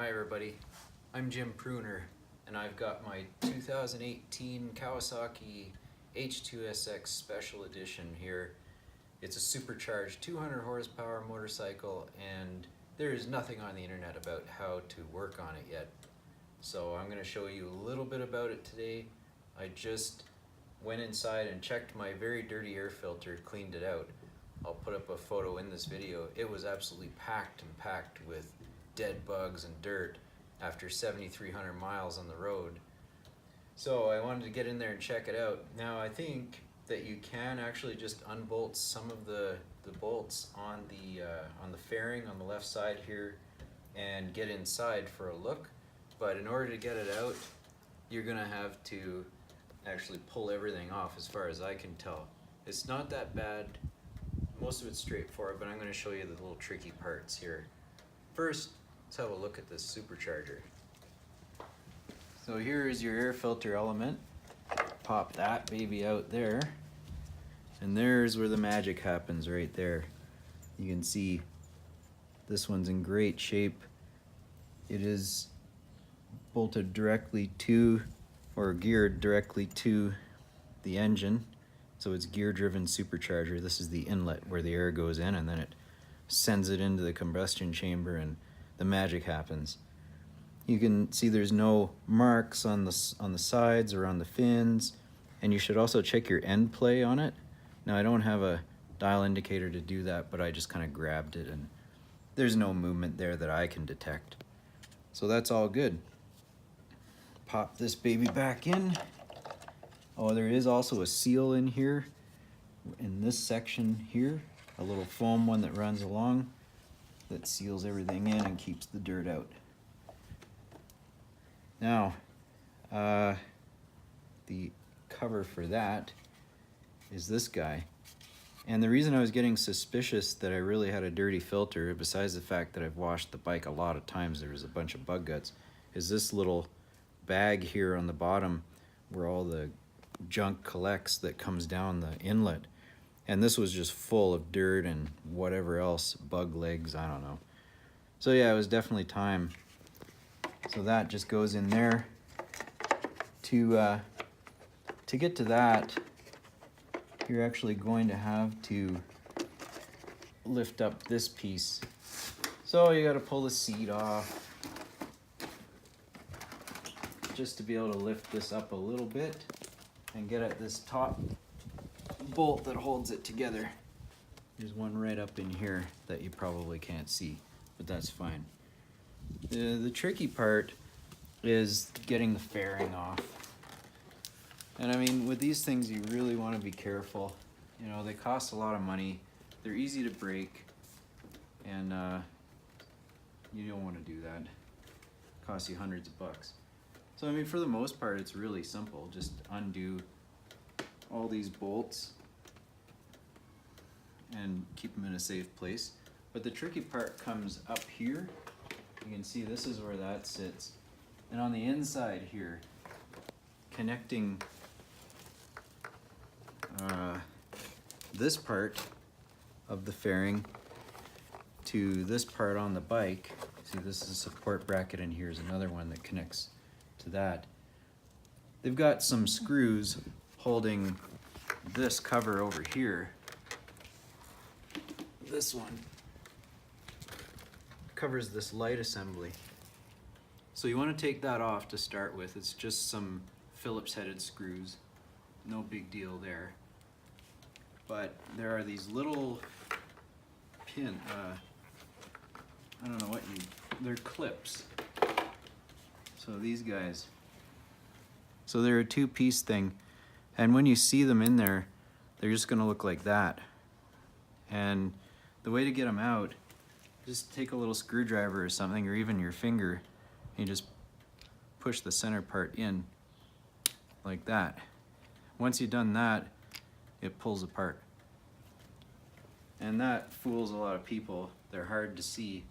Hi everybody, I'm Jim Pruner and I've got my 2018 Kawasaki H2SX Special Edition here. It's a supercharged 200 horsepower motorcycle and there is nothing on the internet about how to work on it yet. So I'm going to show you a little bit about it today. I just went inside and checked my very dirty air filter, cleaned it out. I'll put up a photo in this video. It was absolutely packed with dead bugs and dirt after 7,300 miles on the road. So I wanted to get in there and check it out. Now I think that you can actually just unbolt some of the bolts on the fairing on the left side here and get inside for a look. But in order to get it out, you're gonna have to actually pull everything off as far as I can tell. It's not that bad. Most of it's straightforward, but I'm going to show you the little tricky parts here. First, let's have a look at this supercharger. So here is your air filter element. Pop that baby out there. And there's where the magic happens right there. You can see this one's in great shape. It is bolted directly to, or geared directly to the engine. So it's gear-driven supercharger. This is the inlet where the air goes in and then it sends it into the combustion chamber and the magic happens. You can see there's no marks on the sides or on the fins, and you should also check your end play on it. Now I don't have a dial indicator to do that, but I just kind of grabbed it and there's no movement there that I can detect. So that's all good. Pop this baby back in. Oh, there is also a seal in here, in this section here, a little foam one that runs along that seals everything in and keeps the dirt out. Now, the cover for that is this guy. And the reason I was getting suspicious that I really had a dirty filter, besides the fact that I've washed the bike a lot of times, there was a bunch of bug guts, is this little bag here on the bottom where all the junk collects that comes down the inlet, and this was just full of dirt and whatever else, bug legs, I don't know. So yeah, it was definitely time. So that just goes in there. To get to that, you're actually going to have to lift up this piece. So you got to pull the seat off just to be able to lift this up a little bit and get at this top bolt that holds it together. There's one right up in here that you probably can't see, but that's fine. The tricky part is getting the fairing off. And I mean, with these things you really want to be careful. You know, they cost a lot of money, they're easy to break, and you don't want to do that. It costs you hundreds of bucks. So I mean, for the most part, it's really simple. Just undo all these bolts and keep them in a safe place. But the tricky part comes up here. You can see this is where that sits. And on the inside here, connecting this part of the fairing to this part on the bike. See, this is a support bracket, and here's another one that connects to that. They've got some screws holding this cover over here. This one covers this light assembly. So you want to take that off to start with. It's just some Phillips headed screws. No big deal there. But there are these little pin, I don't know what they're clips. So these guys. So they're a two-piece thing, and when you see them in there, they're just gonna look like that. And the way to get them out, just take a little screwdriver or something, or even your finger, and you just push the center part in like that. Once you've done that, it pulls apart. And that fools a lot of people. They're hard to see,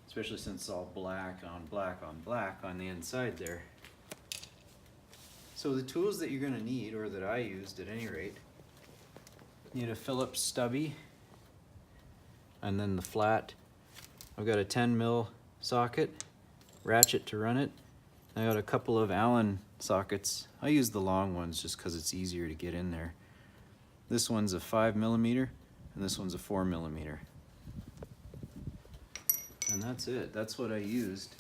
especially since it's all black on black on black on the inside there. So the tools that you're going to need, or that I used at any rate, you need a Phillips stubby, and then the flat. I've got a 10 mil socket, ratchet to run it. I got a couple of Allen sockets. I use the long ones just because it's easier to get in there. This one's a 5mm and this one's a 4mm. And that's it. That's what I used.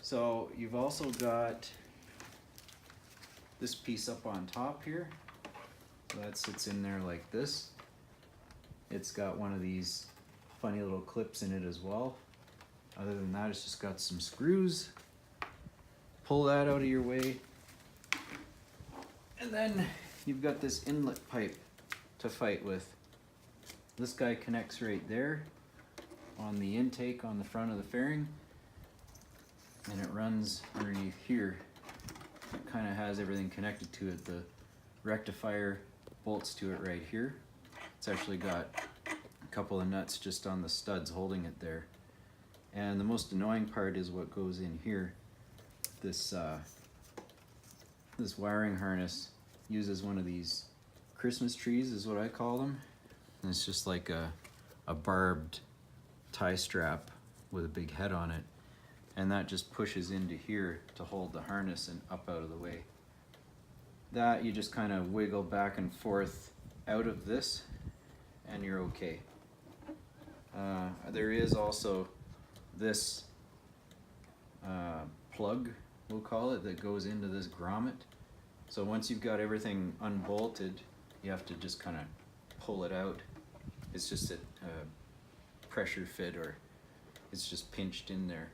So you've also got this piece up on top here. So that sits in there like this. It's got one of these funny little clips in it as well. Other than that, it's just got some screws. Pull that out of your way. And then you've got this inlet pipe to fight with. This guy connects right there on the intake on the front of the fairing. And it runs underneath here. It kind of has everything connected to it. The rectifier bolts to it right here. It's actually got a couple of nuts just on the studs holding it there. And the most annoying part is what goes in here. This wiring harness uses one of these Christmas trees, is what I call them. And it's just like a barbed tie strap with a big head on it. And that just pushes into here to hold the harness and up out of the way. That you just kind of wiggle back and forth out of this and you're okay. There is also this plug, we'll call it, that goes into this grommet. So once you've got everything unbolted, you have to just kind of pull it out. It's just a pressure fit, or it's just pinched in there.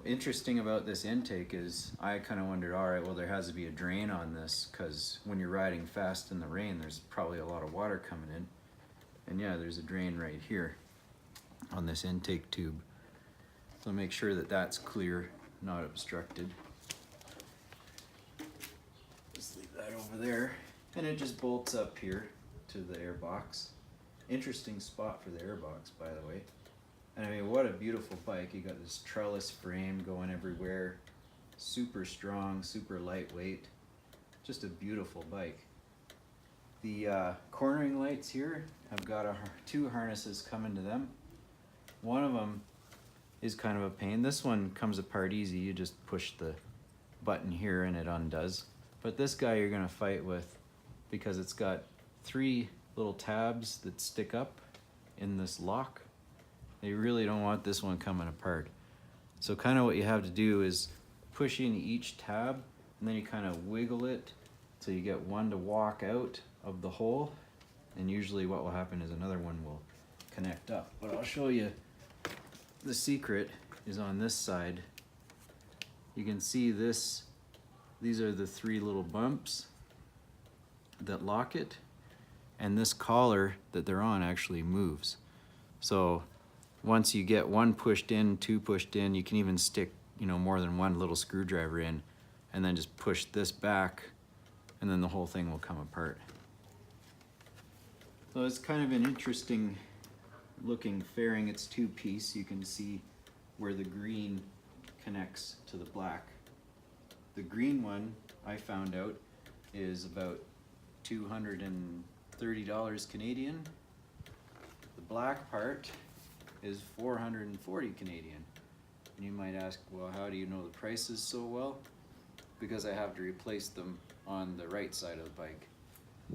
Interesting about this intake is I kind of wondered, all right, well, there has to be a drain on this, because when you're riding fast in the rain, there's probably a lot of water coming in. And yeah, there's a drain right here on this intake tube. So make sure that that's clear, not obstructed. Just leave that over there. And it just bolts up here to the air box. Interesting spot for the air box, by the way. And I mean, what a beautiful bike. You got this trellis frame going everywhere. Super strong, super lightweight. Just a beautiful bike. The cornering lights here have got two harnesses coming to them. One of them is kind of a pain. This one comes apart easy. You just push the button here and it undoes. But this guy you're gonna fight with because it's got three little tabs that stick up in this lock. You really don't want this one coming apart. So kind of what you have to do is push in each tab and then you kind of wiggle it so you get one to walk out of the hole, and usually what will happen is another one will connect up. But I'll show you, the secret is on this side. You can see this, these are the three little bumps that lock it, and this collar that they're on actually moves. So once you get one pushed in, two pushed in, you can even stick, you know, more than one little screwdriver in, and then just push this back, and then the whole thing will come apart. So it's kind of an interesting looking fairing. It's two-piece. You can see where the green connects to the black. The green one, I found out, is about $230 Canadian. The black part is 440 Canadian. And you might ask, well, how do you know the prices so well? Because I have to replace them on the right side of the bike.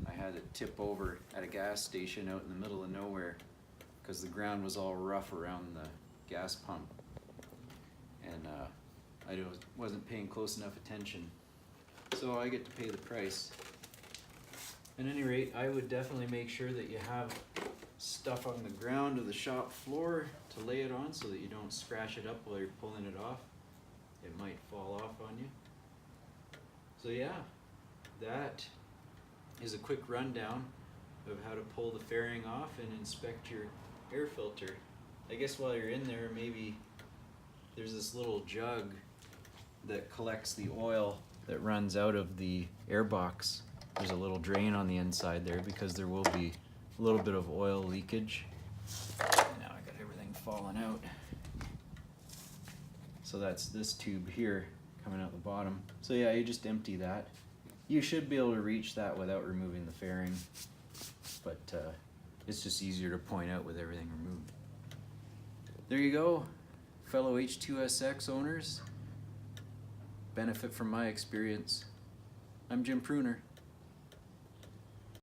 I had it tip over at a gas station out in the middle of nowhere because the ground was all rough around the gas pump. And I wasn't paying close enough attention. So I get to pay the price. At any rate, I would definitely make sure that you have stuff on the ground of the shop floor to lay it on so that you don't scratch it up while you're pulling it off. It might fall off on you. So yeah, that is a quick rundown of how to pull the fairing off and inspect your air filter. I guess while you're in there, maybe there's this little jug that collects the oil that runs out of the air box. There's a little drain on the inside there because there will be a little bit of oil leakage. Now I got everything falling out. So that's this tube here coming out the bottom. So yeah, you just empty that. You should be able to reach that without removing the fairing, but it's just easier to point out with everything removed. There you go. fellow H2SX owners benefit from my experience. I'm Jim Pruner.